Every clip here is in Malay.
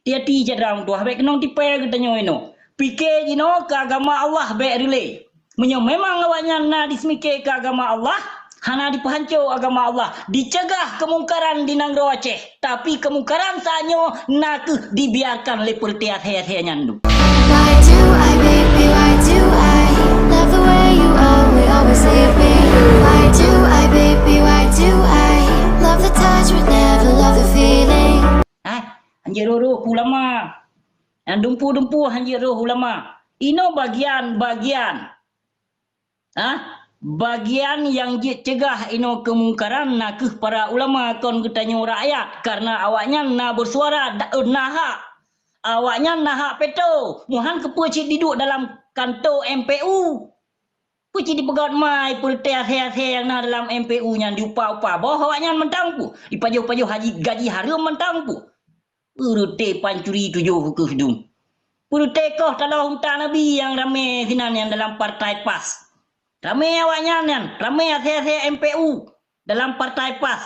Tiati jadram tu habek kenong tipe getanyo ino. Pikir jino ke agama Allah baik relay. Menyo memang awaknya na dismike ke agama Allah, hana dipahancur agama Allah, dicegah kemungkaran di Nanggro Aceh, tapi kemungkaran sanyo nak dibiarkan oleh pertiat-tiat nyandu. Why do I, baby, why do I love the way you always leave me? Why do I, baby, why do I love the touch but never love the feeling? Anjir roh ulama. Yang dumpu-dumpu anjir roh ulama. Ino bagian-bagian. Bagian yang cegah ino kemungkaran nak para ulama kon getanyo rakyat karena awaknya na bersuara nah awaknya nah peto muhan kepecik duduk dalam kantor MPU pecik dipegat mai pertiat-tiat yang na dalam MPU nya diupa-upa boh awaknya mentang pu dipajuh-pajuh haji gaji harum mentang pu urute pancuri tujuh ke hidung urute koh talau hutan nabi yang ramai sinan yang dalam partai PAS. Ramai awaknya nan, ramai hati-hati MPU dalam partai PAS.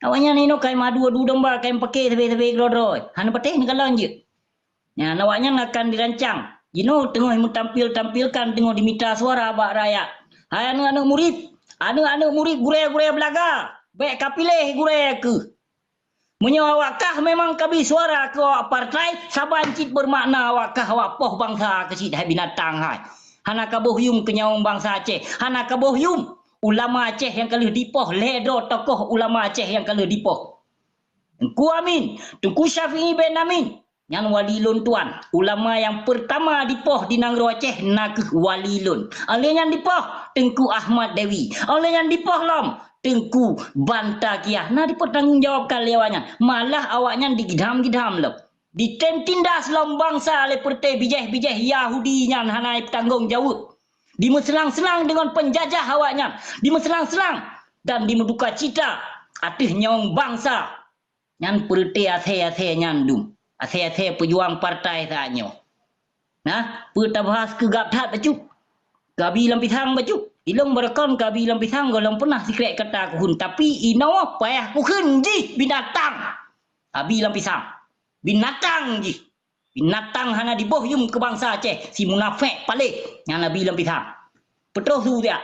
Awaknya ni no kai madu domba kai pakai tebe-tebe grodroy. Han pateh ni kalau je. Ya, awaknya akan dirancang. Jino tengah tampilkan tengah diminta suara bak rakyat. Hai anak murid, anak murid gure-gure belaga. Baik kapileh gure ke. Menyo awakah memang kabi suara ke partai saban cit bermakna awakah awak poh bangsa ke cit hai binatang hai. Hana kabohyum kenyawang bangsa Aceh. Hana kabohyum ulama Aceh yang kalau dipoh. Ledo tokoh ulama Aceh yang kalau dipoh. Tengku Amin. Tengku Syafi'i bin Amin. Yang walilun tuan. Ulama yang pertama dipoh di Nanggro Aceh. Nak walilun. Oleh yang dipoh. Tengku Ahmad Dewi. Oleh yang dipoh lom. Tengku Bantakiah. Nah dipertanggungjawabkan lewatnya. Malah awaknya digidam-gidam lom. Ditindas lom bangsa oleh pertai bijih-bijih Yahudi yang hanai bertanggung jawab. Dimeselang-selang dengan penjajah awaknya. Dimeselang-selang dan dimeduka cita atih nyawang bangsa. Yang pertai ase-ase nyandum. Ase-ase pejuang partai sanyo. Nah, perta bahas ke gaptat bacu. Gabi lampisang bacu. Ilong berekon gabi lampisang golong pernah sikrek kata kuhun. Tapi ino payah kuhun ji binatang. Gabi lampisang. Binatang je. Binatang hana dibohyum ke bangsa Aceh. Si munafik palik. Yang Nabi lampisang. Betul tu dia.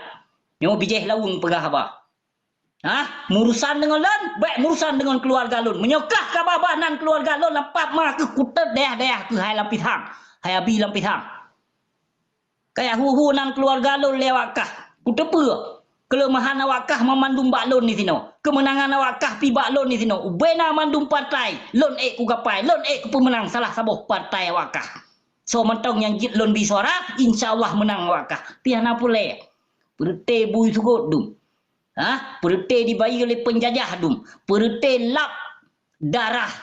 Nyawa bijih lawung pegah apa. Murusan dengan lon. Baik murusan dengan keluarga lon. Menyokah kababanan keluarga lon. Lampak mah ke kutet daya-daya ke hai lampisang. Hai Abi lampisang. Kayak hu-hunan keluarga lon lewakah. Kutepa. Kelemahan awakah memandum baklon ni sino. Kemenangan awakah pi baklon ni sino. Ubena mandum partai. Lon ku gapai. Lon ku pemenang salah sabuh partai awakah. So mentong yang jit lon bisora. InsyaAllah menang awakah. Piana pule. Perute bui sugut dum. Perute dibayi oleh penjajah dum. Perute lap darah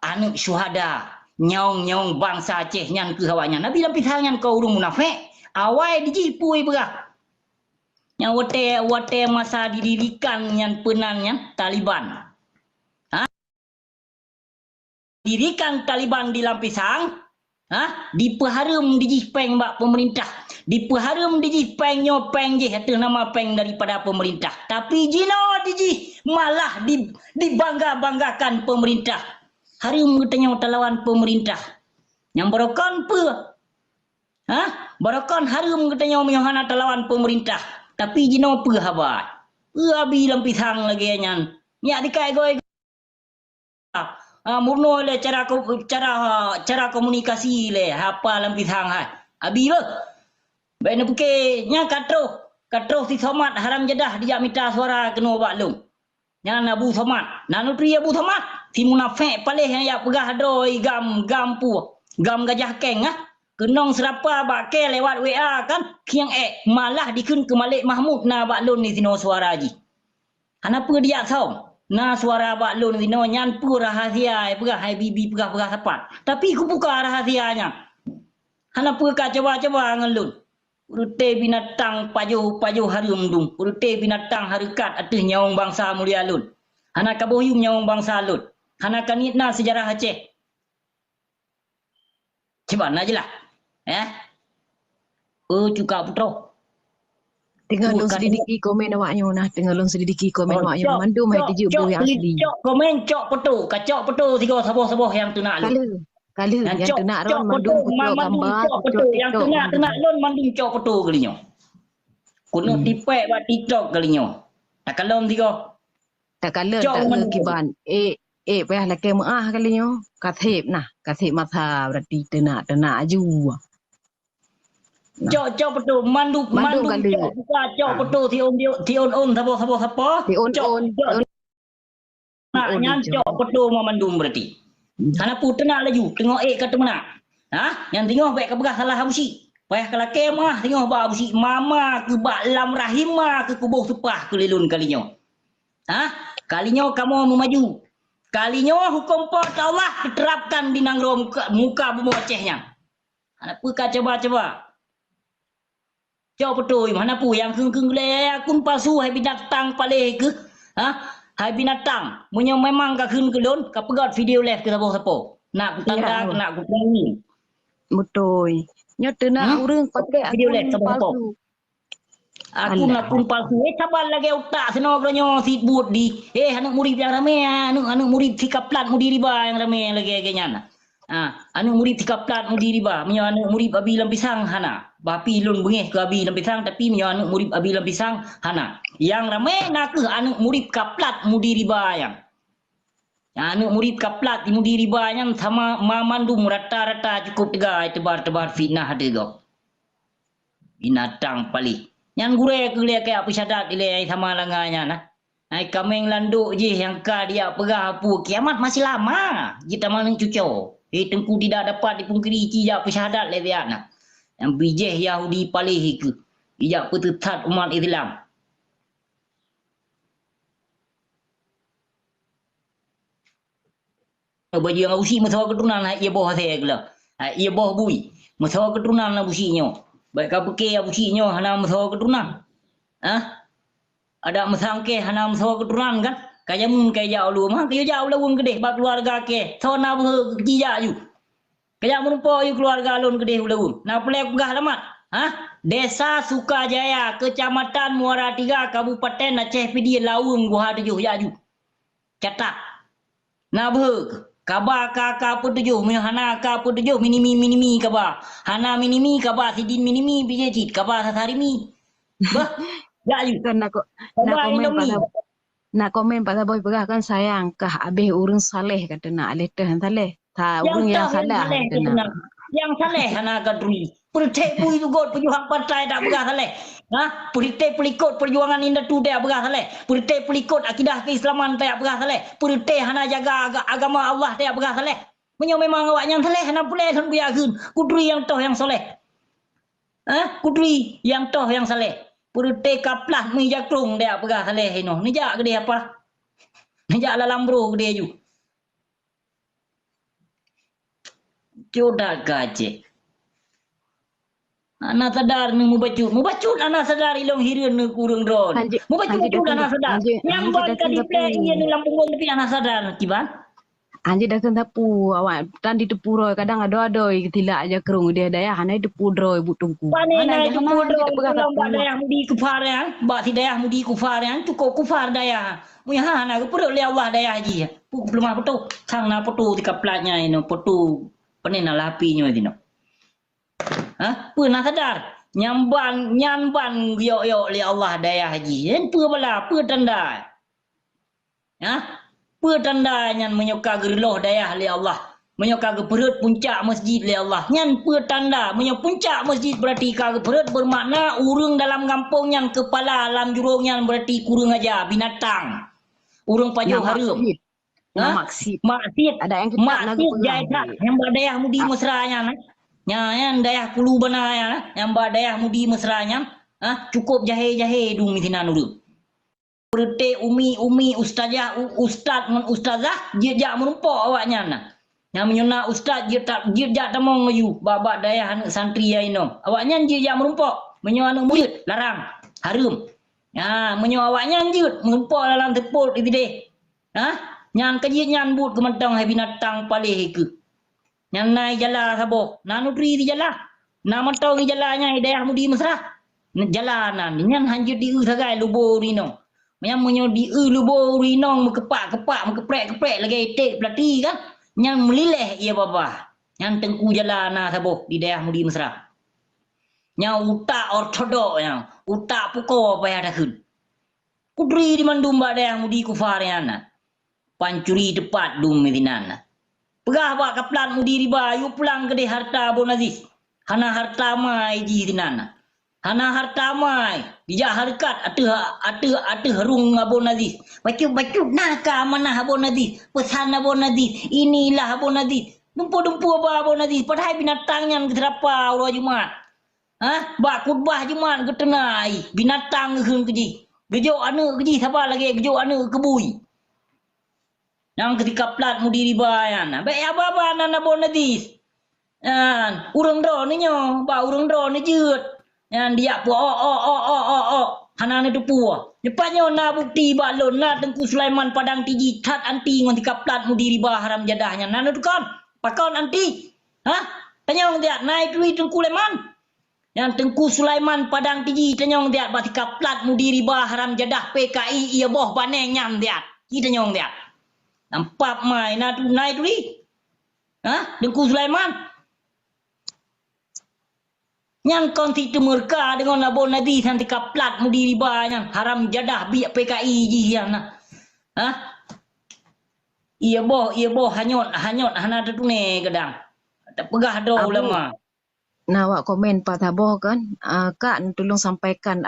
anak syuhada. Nyong-nyong bangsa Aceh nyan ke awaknya. Nabi lampisang nyan kau urung munafik. Awai dijipui berah. Yang wate masa didirikan yang penannya Taliban. Dirikan Taliban di Lampisang, dipeharum dijipeng bak pemerintah. Dipeharum dijipeng nyopeng je itu nama peng daripada pemerintah. Tapi jino diji malah dibangga-banggakan pemerintah. Harum katanya talawan pemerintah. Yang berokon pe. Berokon harum katanya menyohana talawan pemerintah. Tapi jino pe habat. Abi lampisang lagi nyan. Nya dikai goy. Murno le cara komunikasi le apa lampisang hai. Abi lo. Baik nak puke nya katro si Somat haram jedah dia minta suara kena baklum. Nya Abu Somat. Nanutri Abu Somat. Si munafik palih yang ya pegah doi gam pu. Gam gajah keng Kenong serapa bak ke lewat WA kan kiang malah dikun ke Malik Mahmud na baklun ni sino suara ji. Kenapa dia tahu? Na suara baklun sino nyan pu rahasia pegah hai bibi pegah sapat. Tapi ku buka rahasianya. Kenapa ka coba-coba ngelun? Urute binatang pajuh harum dum. Urute binatang harukat atuh nyawang bangsa mulia lun. Hana kabohyum nyawang bangsa lun. Hana kanitna sejarah Aceh. Coba na je lah. Cuka putro. Tengah long Bukan sedikit komen awaknya nah. Tengah long sedikit komen awaknya. Mandum hai tujuh boh yang asli. cok komen cok petu, kacok petu tiga saboh-saboh yang tu nak lu. Kala yang tu nak ron mandum kucuk mandum gambar, cok kucuk petu yang tu TikTok. nak lon mandum cok petu kalinya. Kuno tipek buat TikTok kalinya. Tak kalom tiga. Tak kala Cok tak ke mandum. kiban. Payah lah ke maah kalinya. Kathip nah. Kathip matha berarti tenak aju. Cok petu mandum kali. cok buka cok petu ti on saboh siapa? Cok nak nyan cok petu mandum berarti. Karena putra nak laju tengok kata mana. Yang tengok baik ke beras salah habusi. Payah kalau kemah tengok ba habusi mama ke bak lam rahimah ke kubuh supah ke lelun kalinya. Kalinya kamu mau maju. Kalinya hukum pot Allah diterapkan di nangro muka bemocehnya. Anak puka coba. Cok betul mana pu yang keng le akun palsu hai binatang paleh ke. Hai binatang. Munyo memang ka keun kelon ka pegat video live ke sapo. Nak tanda nak kuning. Betul. Nya tenak urang pakai Video live akun palsu. Akun palsu. Sabar lagi utak seno gronyo si but di. Anak murid yang rame anak murid sikap plat mudi riba yang rame lagi agaknya. Anak murid sikap plat mudi riba. Menyo anak murid abi lam pisang hana. Bapi lun bengeh ke abi lam pisang tapi menyo anak murid abi lam pisang hana. Yang rame nak ke anak murid kaplat mudi riba yang. Anak murid kaplat mudi riba yang sama mamandum rata-rata cukup tebar fitnah ada go. Binatang pali. Yang gure ke lihat kayak apa syadat ile sama langanya nah. Ai kameng landuk je yang ka dia pegah apa kiamat masih lama. Kita mana cucau. Tengku tidak dapat dipungkiri cija apa syadat le dia nah. Yang bijih Yahudi palih ke. Ijak petetat umat Islam. Baju yang usi masalah keturunan ia bawah saya gila. Ia bawah bui. Masalah keturunan lah usinya. Baik kau pakai usinya hana masalah keturunan. Ada masangke hana masalah keturunan kan? Kaya mun kaya jauh lu mah kaya jauh lawun gede bak keluarga ke. Sona kija ju. Kaya mun po yu keluarga lun gede lawun. Na pelek pegah lamat. Desa Sukajaya, Kecamatan Muara Tiga, Kabupaten Aceh Pidi, Lawung, Guha 7 ya ju. Catak. Na beh kabar kakak pun 7 hana ka pun 7 minimi kabar hana minimi kabar sidin minimi bije cit kabar sasarimi bah ya ju Kan nak komen pada boy pegah kan sayang kah abih urang saleh kata nak leteh saleh ta urang yang salah yang saleh hana kadri percek bui tu god perjuangan partai tak pegah saleh perite pelikut perjuangan indah tu dia pegah saleh perite pelikut akidah keislaman tak pegah saleh perite hana jaga agama Allah tak pegah saleh menyo memang awaknya saleh hana pulai kan biakeun kudri yang toh yang soleh kudri yang toh yang saleh perite kaplah mi jakrung dia pegah saleh ino ni jak gede apa ni jak lalam bro gede ju jodak gaje. Anak sadar ni mubacut anak sadar ilong hireun nu kurang dron. Mubacut anak sadar. Yang buat kali play ieu nu lampung tapi anak sadar kiban. Anji dah tapu awak tan di tepu roy kadang ada tilak aja kerung dia daya hana depu roy butungku. Mana depu roy kalau bak daya mudi kufar ya. Bak si daya mudi kufar ya cukup kufar daya. Muya hana ke perut le Allah daya haji. Belum apa tu. Sang na petu tikaplatnya ino petu penena lapinya dino. Pernah sadar nyamban yo li Allah daya haji pu bala pu tanda pu tanda nyan menyoka gerloh daya li Allah menyoka ge perut puncak masjid li Allah nyan pu tanda menyo puncak masjid berarti ka ge perut bermakna urang dalam kampung nyan kepala alam jurung nyan berarti kurang aja binatang urang pajuh harum maksud ada yang kita jaikat yang berdaya mudi mesranya yang dayah pulu banaya yang badayah mudi mesranya cukup jahe dung mitinan uru perute umi ustazah ustaz mun ustazah dia jak menumpuk awaknya nah yang menyona ustaz dia jak tamong ayu babak dayah anak santri ya ino awaknya dia jak menumpuk menyo anak murid larang harum menyo awaknya anjut menumpuk dalam tepul itu deh nyan kajit nyan but kementang hai binatang palih ke nyan nai jala sabo nanudri di jala nama tau di jalanya hidayah mudi mesra jalanan nyan hanjut di sagai lubo rino yang menyo di lubo rino kepak-kepak keprek-keprek lagi tek pelati kan nyan melileh ia baba yang tengku jalana sabo di daerah Mudi Mesra yang utak ortodok yang utak puko apa ada kun kudri di mandumba daerah Mudi kufariana pancuri tepat dum medinana pegah bak kaplan Mudi riba yu pulang gede harta bonaziz hana harta mai ji dinana hana harta mai bija harkat atu harung abon naziz bacu naka mana abon naziz pesan abon naziz inilah abon naziz dumpu apa abon naziz padahal binatangnya keterapa ulah Jumat bak khutbah Jumat ketenai binatang keun keji gejo anu keji siapa lagi gejo anu kebui yang ketika plat Mudi ribayan baik apa nana abon naziz urang dro ni nyo ba urang dro ni jeut yang dia pu hanan itu pu lepasnya na bukti balon na Tengku Sulaiman Padang Tiji tat anti ngon tikaplat Mudi riba haram jadahnya nanu tu kan pakon anti tanyong dia naik duit Tengku Sulaiman yang Tengku Sulaiman Padang Tiji tanyong dia ba tikaplat Mudi riba haram jadah PKI ia boh baneng nyam dia kita tanyong dia nampak mai na tu naik duit Tengku Sulaiman yang konti temurka dengan abon nadi nanti kaplat Mudi riba yang haram jadah biak PKI ji yang iya boh hanyot hana tetune kadang tak pegah do ulama Nawak komen Pak Taboh kan, Kak tolong sampaikan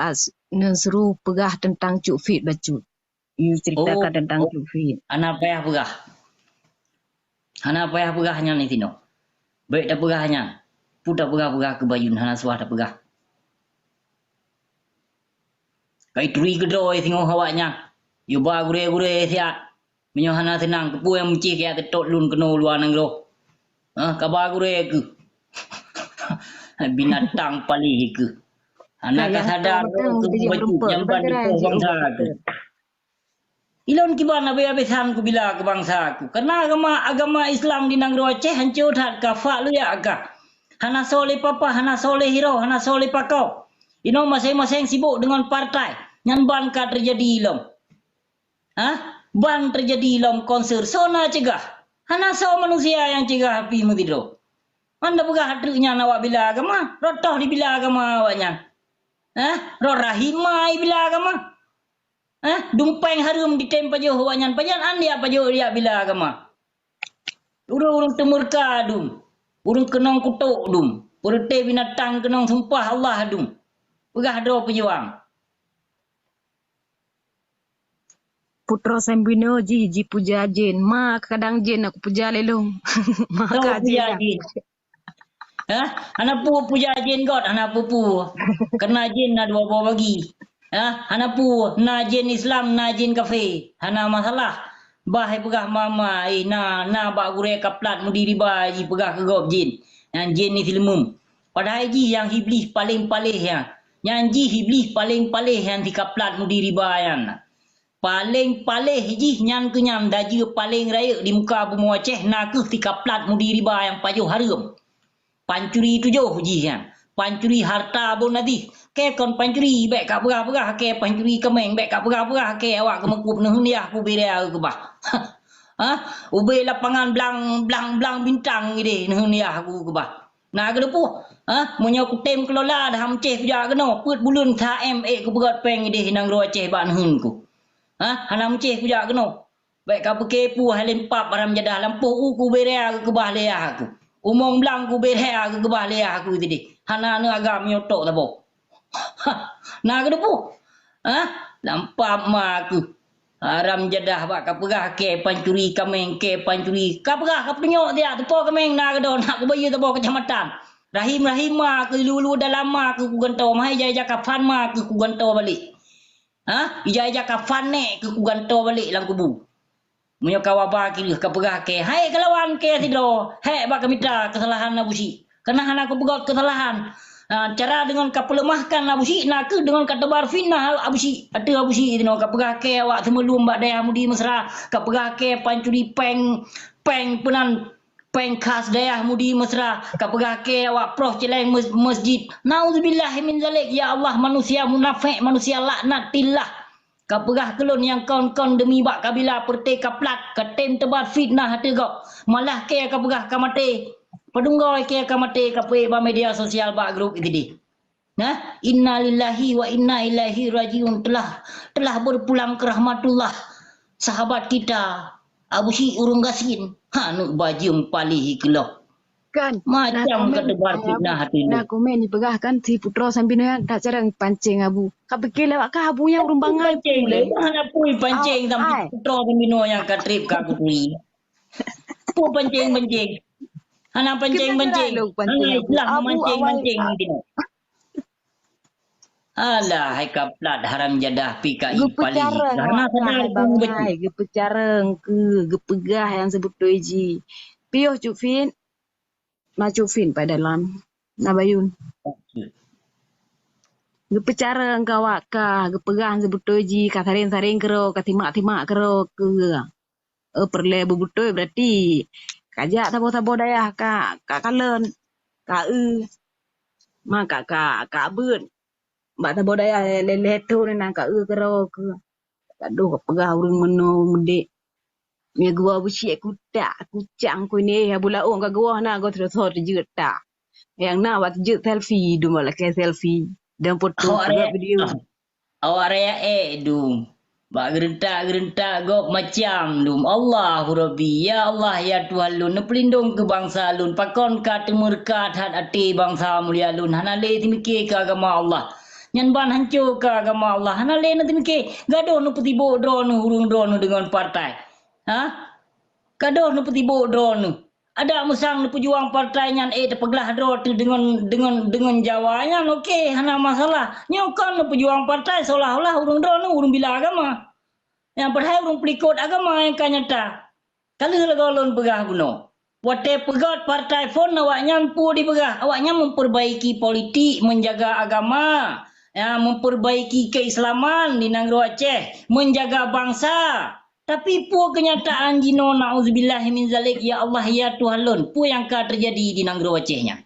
seru pegah tentang Cuk Fit baju. You ceritakan tentang Cuk Fit. Ana payah pegahnya ni tino. Baik dah pegahnya. Pudak pegah ke bayun hana suah dah pegah. Kai turi gedoi tengok hawaknya. Yo ba gure siat. Menyo hana tenang kepu yang menci kaya ketok lun keno luar nang lo. Kabar gure ke. Binatang paling ke. Anak sadar ke baju jamban di bangsa ke. Ilon kiban abe-abesan ku bila ke bangsa ku. Karena agama Islam di Nanggro Aceh hancur hat kafak lu ya agak. Hana soleh papa, hana soleh hero, hana soleh pakau. Ino masing-masing sibuk dengan partai. Nyan ban ka terjadi ilom. Ban terjadi ilom konser. Sona cegah. Hana so manusia yang cegah api mutidro. Anda pegah hatinya nawak bila agama. Rotoh di bila agama awaknya. Roh rahimai bila agama. Dumpeng harum di tempat jauh awaknya. Pajan andi apa jauh dia bila agama. Urung temurka dum. Urung kenong kutuk dum. Perute binatang kenong sumpah Allah dum. Pegah do pejuang. Putra Sembino ji puja jin. Ma kadang jin aku puja lelong. Maka jin. Anak puja jin god, anak pu. Kena jin na dua bawa bagi. Anak pu na jin Islam, na jin kafe. Hana masalah. Bahai pegah mama na bak gure kaplat Mudi riba ji pegah ke gob jin. Yang jin ni filmum. Padahal ji yang iblis paling-paling yang. Yang ji iblis paling-paling yang di kaplat Mudi riba yang. Paling-paling ji nyan kenyam daji paling raya di muka bumi Aceh na ke di kaplat Mudi riba yang pajuh harum. Pancuri tujuh ji yang. Pancuri harta abon nadi. Ke kon pancuri baik kak pegah-pegah ke pancuri kemeng baik kak pegah-pegah ke awak kemekup nah ni aku berea ke bah. Ube lapangan blang bintang gede nah ni aku ke bah. Nah ke depu menyo kutem kelola dah Aceh puja keno put bulun tha MA ku berat peng gede nang ro Aceh ban hun ku. Hana Aceh puja keno. Baik kak pekepu halen pap baram jadah lampu ku berea ke bah leah aku. Umong blang ku berea ke bah leah aku tadi. Hana nu agak miotok ta bo. Nah ke depu lampak maku haram jadah bak kapegah ke pancuri kameng ke pancuri kapegah kapenyok dia tepo kameng na ke don nak bayu tepo kecamatan rahim mak lulu dalam mak ku gantau mai jaya kafan mak ku gantau balik jaya kafan ne ku gantau balik lang kubu menyo kawaba kiri kapegah ke hai kelawan ke tidro he bak kamita kesalahan abusi karena anak aku begot kesalahan. Cara dengan kapelemahkan abusi nak dengan kata barfinah abusi ada abusi itu nak pegah ke awak temelum bak daya Mudi Mesra kapegah ke pancuri peng penan pengkas dayah mudi mesra kapegah ke awak proh celeng masjid. Nauzubillah min zalik. Ya Allah, manusia munafik, manusia laknatillah. Kapegah kelun yang kon demi bak kabila perti kaplat katem tebar fitnah hati kau. Malah ke kapegah kamate. Padunggoy ke kamate kape ba media sosial ba grup itu di. Nah, inna lillahi wa inna ilaihi rajiun, telah berpulang ke rahmatullah sahabat kita Abu Syih Urung Gasin. Nuk bajum palihi kelok. Kan Macam ketebar fitnah hati ni. nak komen ni pegah kan si putra sambil nak tak carang pancing abu. Kau fikir lewat kah abu yang urung bangai Pancing pule. le. Mana pui pancing sampai putra pembino yang katrip ka kutui. Pu pancing. Hana pancing. Kenapa nak pancing abu? Lah Abu mancing awal- tino. Alah, hai kaplat haram jadah pika Ge pali. pecareng Karena sadar pun bangai, ge pecareng ke, ge pegah yang sebut tu ji. Piyo Cuk Fin. Ma Cuk Fin pada dalam. Nabayun. betul. Ge pecareng ka waka, ge pegah yang sebut tu ji, ka saring-saring kero, ka timak-timak kero ke. Perle bebutoi berarti kajak tabo-tabo dayah ka kalen. Ka maka ka beun. Mbak tabo dayah lele tu ni nang ka kero ke. Aduh pegah urang meno mendek. Mia gua busyek kucang ku ni ya bula ong ka gua na go terus hot jeut ta. Yang na wat jeut selfie du malah ke selfie. Dan foto Awak video. raya dum. Bak gerentak gop macam dum. Allahu Rabbi, ya Allah ya Tuhan lun, pelindung ke bangsa lun, pakon ka temurkat hat ati bangsa mulia lun. Hanale timike ke agama Allah. Nyan ban hancur ke agama Allah. Hanale na timike gaduh nu petibo drone hurung drone dengan partai. Ha? Gaduh nu petibo drone. Ada musang nu pejuang partai nyan terpeglah draw tu dengan Jawanya okey hana masalah. Nyokon nu pejuang partai seolah-olah urung draw nu urung bila agama. Yang padahal urung pelikut agama yang kanyata. Kalau golon pegah buno. Wate pegat partai pun awaknya pu dipegah. Awaknya memperbaiki politik, menjaga agama, ya, memperbaiki keislaman di Nangro Aceh, menjaga bangsa. Tapi pu kenyataan jino na'udzubillah min zalik ya Allah ya Tuhan lun. Pu yang ka terjadi di Nangro Acehnya.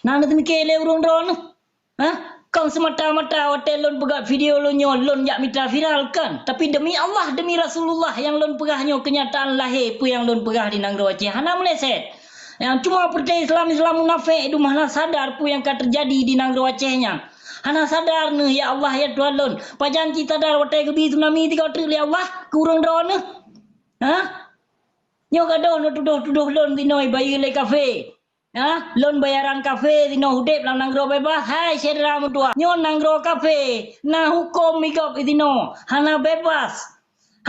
Nah nanti mikir le urung drone. Hah? Kau semata-mata hotel lun pegat video lun lun jak mitra viral kan. Tapi demi Allah, demi Rasulullah yang lun pegahnya kenyataan lahir pu yang lun pegah di Nangro Aceh. Hana meleset. Yang cuma percaya Islam munafik itu mana sadar pu yang ka terjadi di Nangro Acehnya. Hana sadar nih ya Allah ya Tuhan lun. Pajan kita dar hotel kebi tsunami 3 triliun ya Allah kurang drone nih. Hah? Nyo gadoh no tuduh lun dinoi bayi le kafe. Ha? Lon bayaran kafe dino hudep lang Nangro bebas. Hai sedera mutua. Nyo Nangro kafe. Na hukum migop itino. Hana bebas.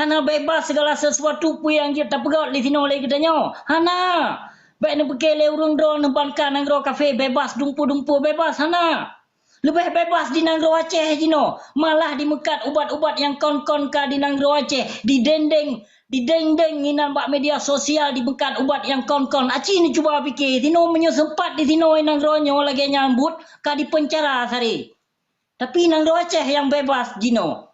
Hana bebas segala sesuatu pu yang kita pegot di sino le kita nyo. Hana. Baik ne bekele urung drone nembankan Nangro kafe bebas dumpu bebas hana. Lebih bebas di Nangro Aceh jino. Malah di mekat ubat-ubat yang kon-kon ka di Nangro Aceh. Di dendeng nginan bak media sosial di mekat ubat yang kon-kon. Aci ni cuba fikir. Tino menyo sempat di tino Nangro nyo lagi nyambut ka di pencara sari. Tapi Nangro Aceh yang bebas jino.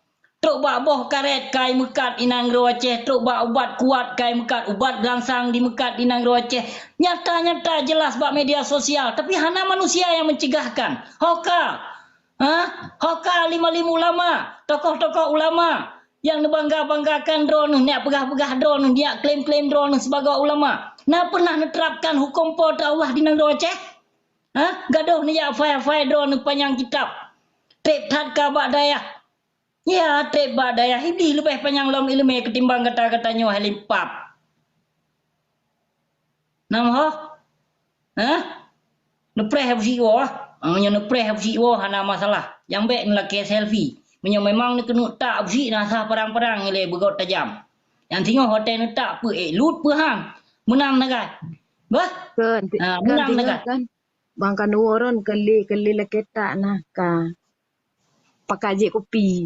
Truk bak boh karet kai mekat di Nangro Aceh. Truk bak ubat kuat kai mekat. Ubat gangsang di mekat di Nangro Aceh. Nyata-nyata jelas bak media sosial. Tapi hana manusia yang mencegahkan. Hoka. Hoka 5 ulama. Tokoh-tokoh ulama. Yang nebangga-banggakan drone. Nak pegah-pegah drone. Dia klaim-klaim drone sebagai ulama. Nak pernah neterapkan hukum pot Allah di Nangro Aceh? Gaduh ni ya fai-fai drone panjang kitab. Trip tat kabak dayah. Ya, trip bak dayah. Iblis lebih panjang lom ilmu ketimbang kata-katanya halimpap. Nama Nepreh habsi wah. Hanya nepreh habsi wah hana masalah. Yang baik ngelaki selfie. Memang ni kena tak habsi nasah perang-perang ile begot tajam. Yang tengok hotel ni tak apa lut pe hang. Menang nagai. Bah? Menang nagai. Kan bangkan orang keli la ketak nah ka. Pakai je kopi.